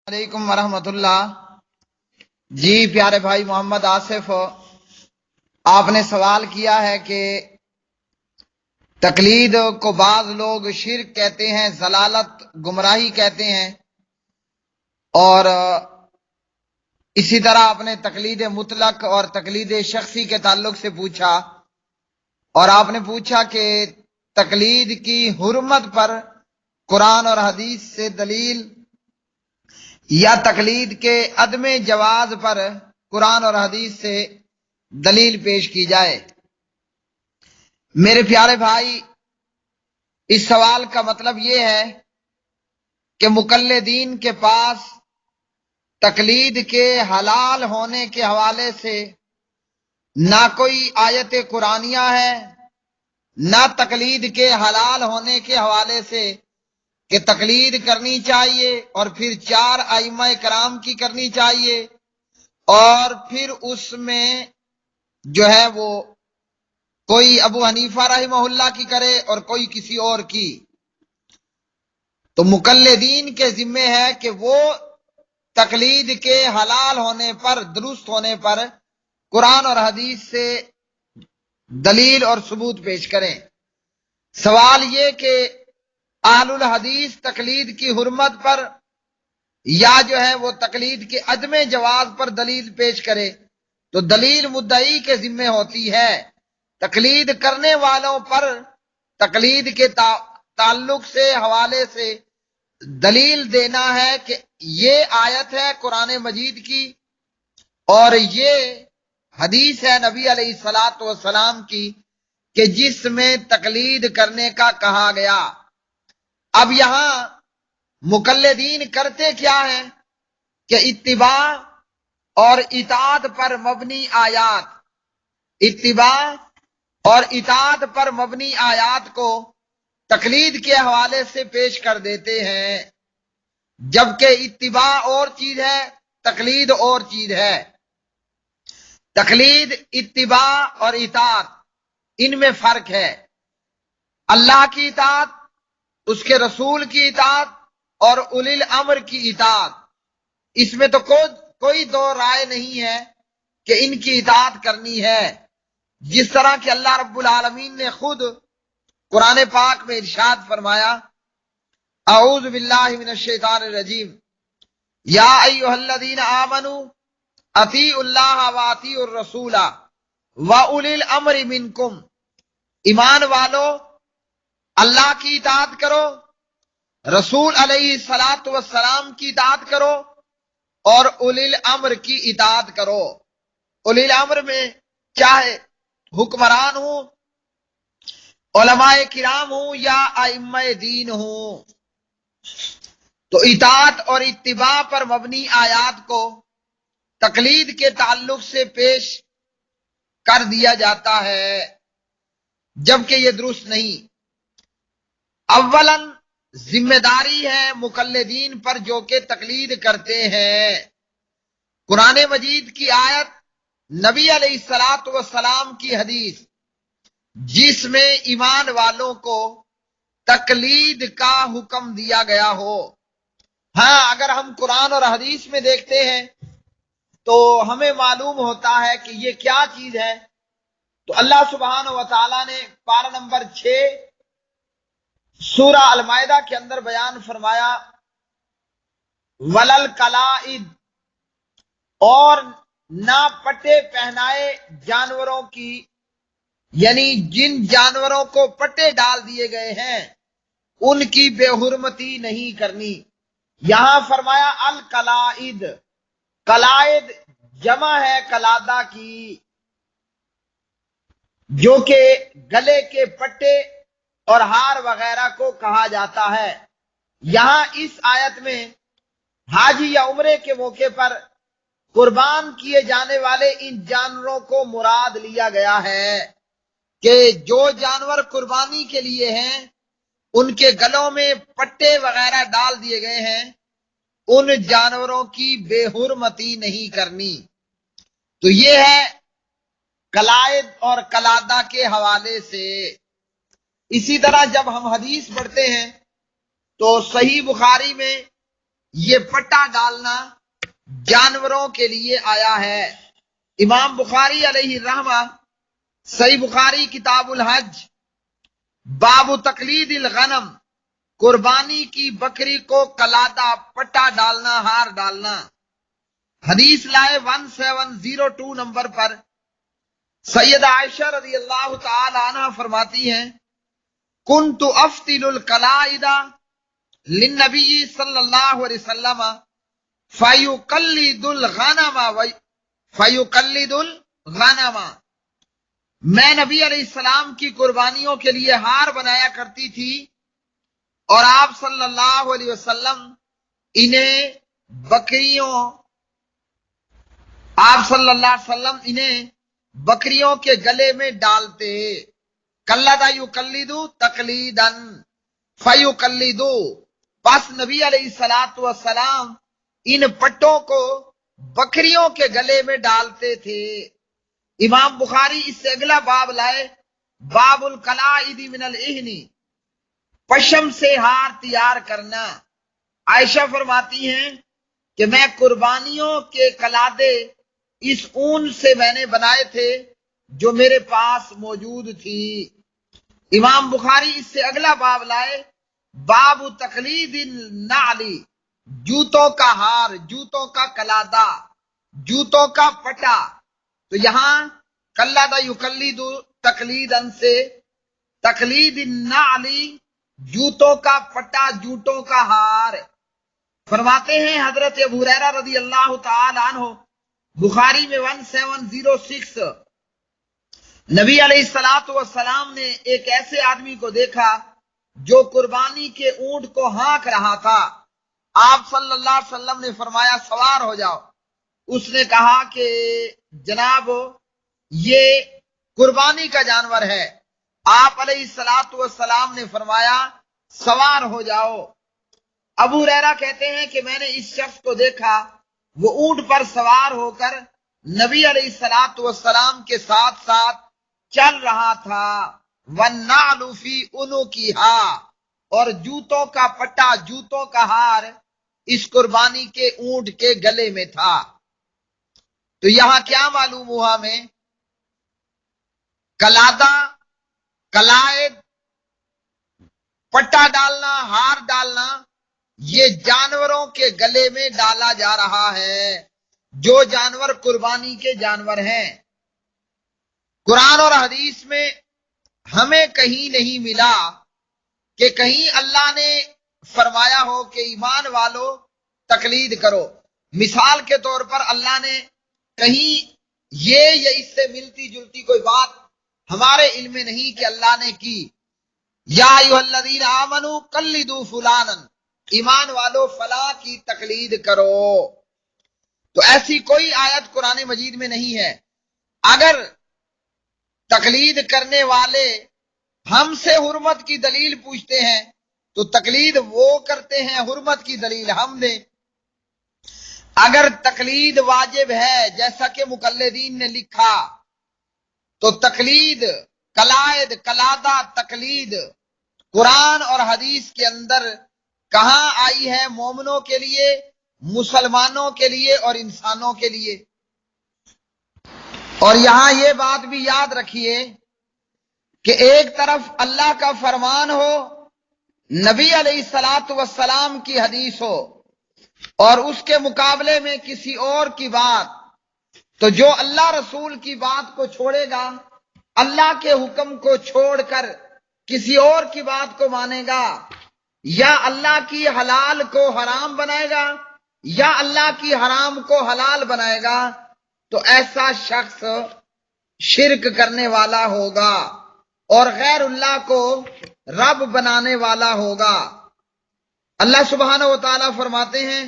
علیکم ورحمۃ اللہ۔ جی پیارے بھائی محمد آصف، آپ نے سوال کیا ہے کہ تقلید کو بعض لوگ شرک کہتے ہیں، ضلالت، گمراہی کہتے ہیں، اور اسی طرح آپ نے تقلید مطلق اور تقلید شخصی کے تعلق سے پوچھا، اور آپ نے پوچھا کہ تقلید کی حرمت پر قرآن اور حدیث سے دلیل یا تقلید کے عدم جواز پر قرآن اور حدیث سے دلیل پیش کی جائے۔ میرے پیارے بھائی، اس سوال کا مطلب یہ ہے کہ مقلدین کے پاس تقلید کے حلال ہونے کے حوالے سے نہ کوئی آیت قرآنیہ ہے، نہ تقلید کے حلال ہونے کے حوالے سے کہ تقلید کرنی چاہیے اور پھر 4 ائمہ کرام کی کرنی چاہیے، اور پھر اس میں جو ہے وہ کوئی ابو حنیفہ رحمہ اللہ کی کرے اور کوئی کسی اور کی۔ تو مقلدین کے ذمے ہے کہ وہ تقلید کے حلال ہونے پر، درست ہونے پر قرآن اور حدیث سے دلیل اور ثبوت پیش کریں۔ سوال یہ کہ اہل الحدیث تقلید کی حرمت پر یا جو ہے وہ تقلید کے عدم جواز پر دلیل پیش کرے، تو دلیل مدعی کے ذمے ہوتی ہے۔ تقلید کرنے والوں پر تقلید کے تعلق سے، حوالے سے دلیل دینا ہے کہ یہ آیت ہے قرآن مجید کی اور یہ حدیث ہے نبی علیہ الصلاۃ والسلام کی کہ جس میں تقلید کرنے کا کہا گیا۔ اب یہاں مقلدین کرتے کیا ہیں کہ اتباع اور اطاعت پر مبنی آیات، اتباع اور اطاعت پر مبنی آیات کو تقلید کے حوالے سے پیش کر دیتے ہیں، جبکہ اتباع اور چیز ہے، تقلید اور چیز ہے۔ تقلید، اتباع اور اطاعت، ان میں فرق ہے۔ اللہ کی اطاعت، اس کے رسول کی اطاعت اور اولی الامر کی اطاعت، اس میں تو کوئی دو رائے نہیں ہے کہ ان کی اطاعت کرنی ہے۔ جس طرح کہ اللہ رب العالمین نے خود قرآن پاک میں ارشاد فرمایا، اعوذ باللہ من الشیطان الرجیم، یا ایھا الذین آمنوا اطیعوا اللہ واطیعوا الرسول واولی الامر منکم، ایمان والو اللہ کی اطاعت کرو، رسول علیہ الصلاۃ والسلام کی اطاعت کرو اور اولی الامر کی اطاعت کرو۔ اولی الامر میں چاہے حکمران ہوں، علماء کرام ہوں یا ائمہ دین ہوں۔ تو اطاعت اور اتباع پر مبنی آیات کو تقلید کے تعلق سے پیش کر دیا جاتا ہے، جبکہ یہ درست نہیں۔ اولاً ذمہ داری ہے مقلدین پر جو کہ تقلید کرتے ہیں۔ قرآن مجید کی آیت، نبی علیہ الصلاۃ والسلام کی حدیث، جس میں ایمان والوں کو تقلید کا حکم دیا گیا ہو۔ ہاں، اگر ہم قرآن اور حدیث میں دیکھتے ہیں تو ہمیں معلوم ہوتا ہے کہ یہ کیا چیز ہے۔ تو اللہ سبحانہ و تعالیٰ نے پارہ نمبر 6 سورہ المائدہ کے اندر بیان فرمایا، ولل قلائد، اور نہ پٹے پہنائے جانوروں کی، یعنی جن جانوروں کو پٹے ڈال دیے گئے ہیں ان کی بے حرمتی نہیں کرنی۔ یہاں فرمایا القلائد، قلائد جمع ہے قلادہ کی، جو کہ گلے کے پٹے اور ہار وغیرہ کو کہا جاتا ہے۔ یہاں اس آیت میں حاجی یا عمرے کے موقع پر قربان کیے جانے والے ان جانوروں کو مراد لیا گیا ہے کہ جو جانور قربانی کے لیے ہیں ان کے گلوں میں پٹے وغیرہ ڈال دیے گئے ہیں، ان جانوروں کی بے حرمتی نہیں کرنی۔ تو یہ ہے قلائد اور قلادہ کے حوالے سے۔ اسی طرح جب ہم حدیث پڑھتے ہیں تو صحیح بخاری میں یہ پٹا ڈالنا جانوروں کے لیے آیا ہے۔ امام بخاری علیہ الرحمہ صحیح بخاری کتاب الحج باب تقلید الغنم، قربانی کی بکری کو قلادہ پٹا ڈالنا، ہار ڈالنا، حدیث لائے 1702 نمبر پر۔ سیدہ عائشہ رضی اللہ تعالی عنہ فرماتی ہیں کنت افتل القلائد للنبی صلی اللہ علیہ وسلم فیقلد الغنم، میں نبی علیہ السلام کی قربانیوں کے لیے ہار بنایا کرتی تھی اور آپ صلی اللہ علیہ وسلم انہیں بکریوں کے گلے میں ڈالتے۔ قلد یقلد تقلیدن فیقلد، پس نبی علیہ السلام ان پٹوں کو بکریوں کے گلے میں ڈالتے تھے۔ امام بخاری اس سے اگلا باب لائے، باب القلائد من الاہن، پشم سے ہار تیار کرنا۔ عائشہ فرماتی ہیں کہ میں قربانیوں کے قلادے اس اون سے میں نے بنائے تھے جو میرے پاس موجود تھی۔ امام بخاری اس سے اگلا باب لائے، باب تقلید النعل، جوتوں کا ہار، جوتوں کا قلادہ، جوتوں کا پٹا۔ تو یہاں قلد یقلد تقلیدن سے تقلید النعل، جوتوں کا پٹا، جوتوں کا ہار۔ فرماتے ہیں حضرت ابو ہریرہ رضی اللہ تعالی عنہ، بخاری میں 1706، نبی علیہ السلام نے ایک ایسے آدمی کو دیکھا جو قربانی کے اونٹ کو ہانک رہا تھا۔ آپ صلی اللہ علیہ وسلم نے فرمایا سوار ہو جاؤ۔ اس نے کہا کہ جناب یہ قربانی کا جانور ہے۔ آپ علیہ السلام نے فرمایا سوار ہو جاؤ۔ ابو ہریرہ کہتے ہیں کہ میں نے اس شخص کو دیکھا، وہ اونٹ پر سوار ہو کر نبی علیہ السلام کے ساتھ ساتھ چل رہا تھا۔ وَالنَّعْلُ فِي عُنُقِهَا، اور جوتوں کا پٹا، جوتوں کا ہار اس قربانی کے اونٹ کے گلے میں تھا۔ تو یہاں کیا معلوم ہوا ہمیں؟ قلادہ، قلائد، پٹا ڈالنا، ہار ڈالنا، یہ جانوروں کے گلے میں ڈالا جا رہا ہے، جو جانور قربانی کے جانور ہیں۔ قرآن اور حدیث میں ہمیں کہیں نہیں ملا کہ کہیں اللہ نے فرمایا ہو کہ ایمان والو تقلید کرو۔ مثال کے طور پر اللہ نے کہیں یہ یا اس سے ملتی جلتی کوئی بات ہمارے علم میں نہیں کہ اللہ نے کی، یا ایھا الذین آمنوا قلدوا فلانا، ایمان والو فلاں کی تقلید کرو۔ تو ایسی کوئی آیت قرآن مجید میں نہیں ہے۔ اگر تقلید کرنے والے ہم سے حرمت کی دلیل پوچھتے ہیں تو تقلید وہ کرتے ہیں، حرمت کی دلیل ہم دیں۔ اگر تقلید واجب ہے جیسا کہ مقلدین نے لکھا تو تقلید، قلائد، قلادہ، تقلید قرآن اور حدیث کے اندر کہاں آئی ہے؟ مومنوں کے لیے، مسلمانوں کے لیے اور انسانوں کے لیے۔ اور یہاں یہ بات بھی یاد رکھیے کہ ایک طرف اللہ کا فرمان ہو، نبی علیہ السلام کی حدیث ہو، اور اس کے مقابلے میں کسی اور کی بات، تو جو اللہ رسول کی بات کو چھوڑے گا، اللہ کے حکم کو چھوڑ کر کسی اور کی بات کو مانے گا، یا اللہ کی حلال کو حرام بنائے گا یا اللہ کی حرام کو حلال بنائے گا، تو ایسا شخص شرک کرنے والا ہوگا اور غیر اللہ کو رب بنانے والا ہوگا۔ اللہ سبحانہ و تعالیٰ فرماتے ہیں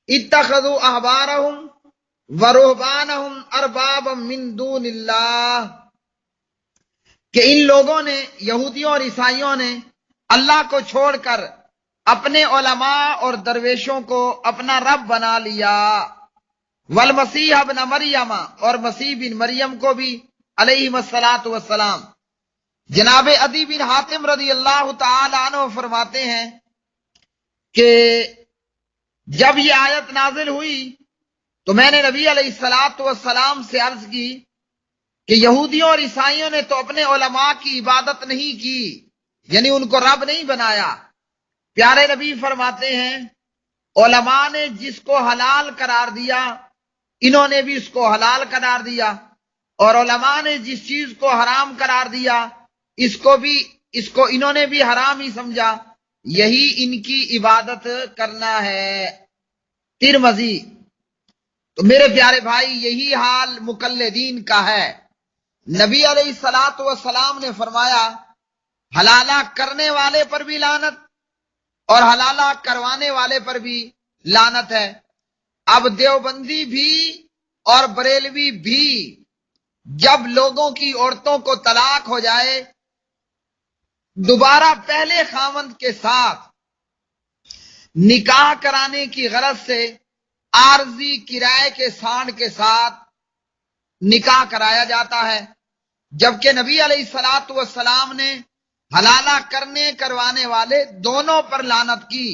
اتخذوا احبارهم ورهبانهم اربابا من دون اللہ، کہ ان لوگوں نے، یہودیوں اور عیسائیوں نے، اللہ کو چھوڑ کر اپنے علماء اور درویشوں کو اپنا رب بنا لیا۔ والمسیح ابن مریم، اور مسیح بن مریم کو بھی علیہم الصلاۃ والسلام۔ جناب عدی بن حاتم رضی اللہ تعالی عنہ فرماتے ہیں کہ جب یہ آیت نازل ہوئی تو میں نے نبی علیہ الصلوۃ والسلام سے عرض کی کہ یہودیوں اور عیسائیوں نے تو اپنے علماء کی عبادت نہیں کی، یعنی ان کو رب نہیں بنایا۔ پیارے نبی فرماتے ہیں علماء نے جس کو حلال قرار دیا انہوں نے بھی اس کو حلال قرار دیا، اور علماء نے جس چیز کو حرام قرار دیا اس کو انہوں نے بھی حرام ہی سمجھا، یہی ان کی عبادت کرنا ہے۔ ترمذی۔ تو میرے پیارے بھائی یہی حال مقلدین کا ہے۔ نبی علیہ الصلوۃ والسلام نے فرمایا حلالہ کرنے والے پر بھی لعنت اور حلالہ کروانے والے پر بھی لعنت ہے۔ اب دیوبندی بھی اور بریلوی بھی جب لوگوں کی عورتوں کو طلاق ہو جائے دوبارہ پہلے خاوند کے ساتھ نکاح کرانے کی غرض سے عارضی کرائے کے سانڈ کے ساتھ نکاح کرایا جاتا ہے، جبکہ نبی علیہ الصلوۃ والسلام نے حلالہ کرنے کروانے والے دونوں پر لعنت کی۔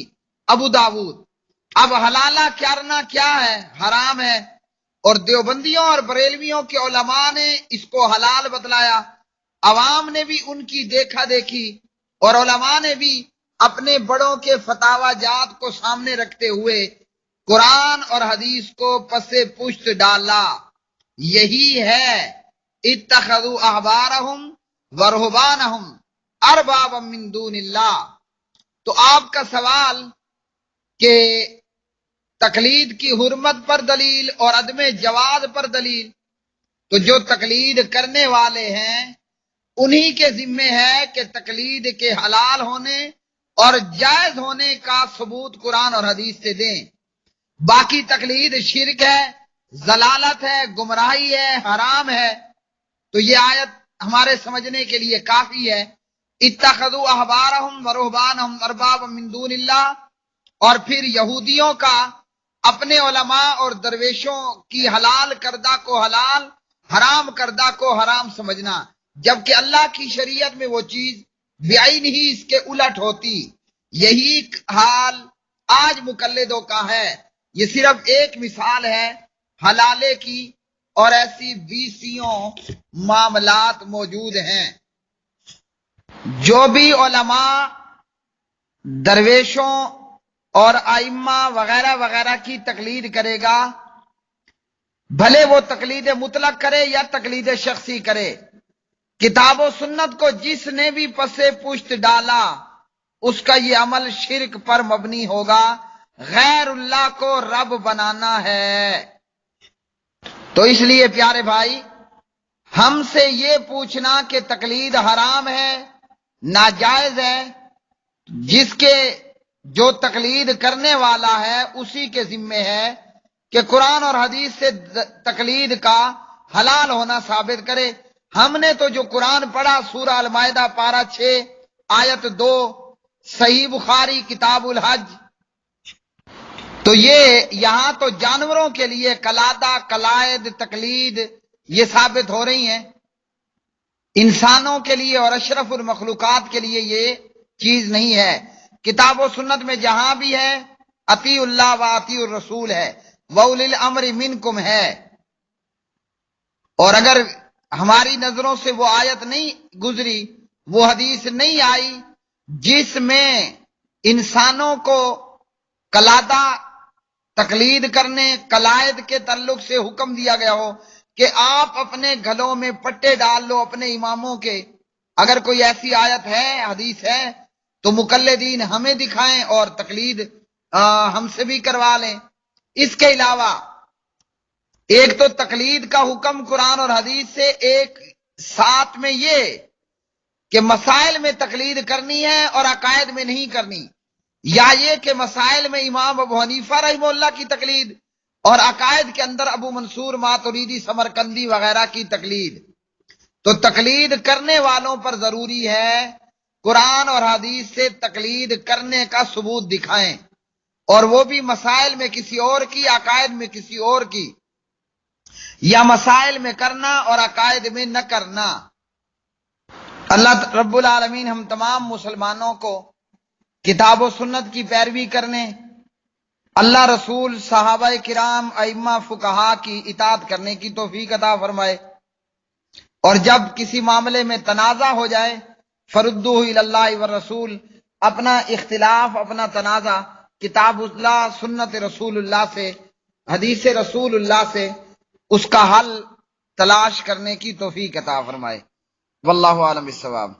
ابو داود۔ اب حلالہ کرنا کیا ہے؟ حرام ہے، اور دیوبندیوں اور بریلویوں کے علماء نے اس کو حلال بتلایا۔ عوام نے بھی ان کی دیکھا دیکھی اور علماء نے بھی اپنے بڑوں کے فتاوی جات کو سامنے رکھتے ہوئے قرآن اور حدیث کو پس پشت ڈالا۔ یہی ہے اتخذوا احبارہم ورہبانہم اربابا من دون اللہ۔ تو آپ کا سوال کہ تقلید کی حرمت پر دلیل اور عدم جواز پر دلیل، تو جو تقلید کرنے والے ہیں انہی کے ذمے ہے کہ تقلید کے حلال ہونے اور جائز ہونے کا ثبوت قرآن اور حدیث سے دیں۔ باقی تقلید شرک ہے، ضلالت ہے، گمراہی ہے، حرام ہے۔ تو یہ آیت ہمارے سمجھنے کے لیے کافی ہے۔ اتخذوا احبارہم ورہبانہم اربابا من دون اللہ، اور پھر یہودیوں کا اپنے علماء اور درویشوں کی حلال کردہ کو حلال، حرام کردہ کو حرام سمجھنا، جبکہ اللہ کی شریعت میں وہ چیز بعین ہی اس کے الٹ ہوتی۔ یہی حال آج مقلدوں کا ہے۔ یہ صرف ایک مثال ہے حلالے کی، اور ایسی بیسیوں معاملات موجود ہیں۔ جو بھی علماء، درویشوں اور ائمہ وغیرہ وغیرہ کی تقلید کرے گا، بھلے وہ تقلید مطلق کرے یا تقلید شخصی کرے، کتاب و سنت کو جس نے بھی پس پشت ڈالا اس کا یہ عمل شرک پر مبنی ہوگا، غیر اللہ کو رب بنانا ہے۔ تو اس لیے پیارے بھائی ہم سے یہ پوچھنا کہ تقلید حرام ہے، ناجائز ہے، جس کے جو تقلید کرنے والا ہے اسی کے ذمے ہے کہ قرآن اور حدیث سے تقلید کا حلال ہونا ثابت کرے۔ ہم نے تو جو قرآن پڑھا سورہ المائدہ پارہ 6 آیت 2، صحیح بخاری کتاب الحج، تو یہ یہاں تو جانوروں کے لیے قلادہ، قلائد، تقلید یہ ثابت ہو رہی ہیں، انسانوں کے لیے اور اشرف المخلوقات کے لیے یہ چیز نہیں ہے۔ کتاب و سنت میں جہاں بھی ہے اطیعوا اللہ و اطیعوا الرسول ہے، وَأُولِي الْأَمْرِ مِنْکُمْ ہے۔ اور اگر ہماری نظروں سے وہ آیت نہیں گزری، وہ حدیث نہیں آئی جس میں انسانوں کو قلادہ تقلید کرنے، قلائد کے تعلق سے حکم دیا گیا ہو کہ آپ اپنے گھروں میں پٹے ڈال لو اپنے اماموں کے، اگر کوئی ایسی آیت ہے، حدیث ہے، تو مقلدین ہمیں دکھائیں اور تقلید ہم سے بھی کروا لیں۔ اس کے علاوہ ایک تو تقلید کا حکم قرآن اور حدیث سے، ایک ساتھ میں یہ کہ مسائل میں تقلید کرنی ہے اور عقائد میں نہیں کرنی، یا یہ کہ مسائل میں امام ابو حنیفہ رحمہ اللہ کی تقلید اور عقائد کے اندر ابو منصور ماتریدی سمرقندی وغیرہ کی تقلید۔ تو تقلید کرنے والوں پر ضروری ہے قرآن اور حدیث سے تقلید کرنے کا ثبوت دکھائیں، اور وہ بھی مسائل میں کسی اور کی، عقائد میں کسی اور کی، یا مسائل میں کرنا اور عقائد میں نہ کرنا۔ اللہ رب العالمین ہم تمام مسلمانوں کو کتاب و سنت کی پیروی کرنے اللہ رسول صحابہ کرام ائمہ فقہا کی اطاعت کرنے کی توفیق عطا فرمائے، اور جب کسی معاملے میں تنازع ہو جائے فردوہ الی اللہ والرسول، اپنا اختلاف اپنا تنازع کتاب اللہ سنت رسول اللہ سے حدیث رسول اللہ سے اس کا حل تلاش کرنے کی توفیق عطا فرمائے۔ واللہ عالم بالصواب۔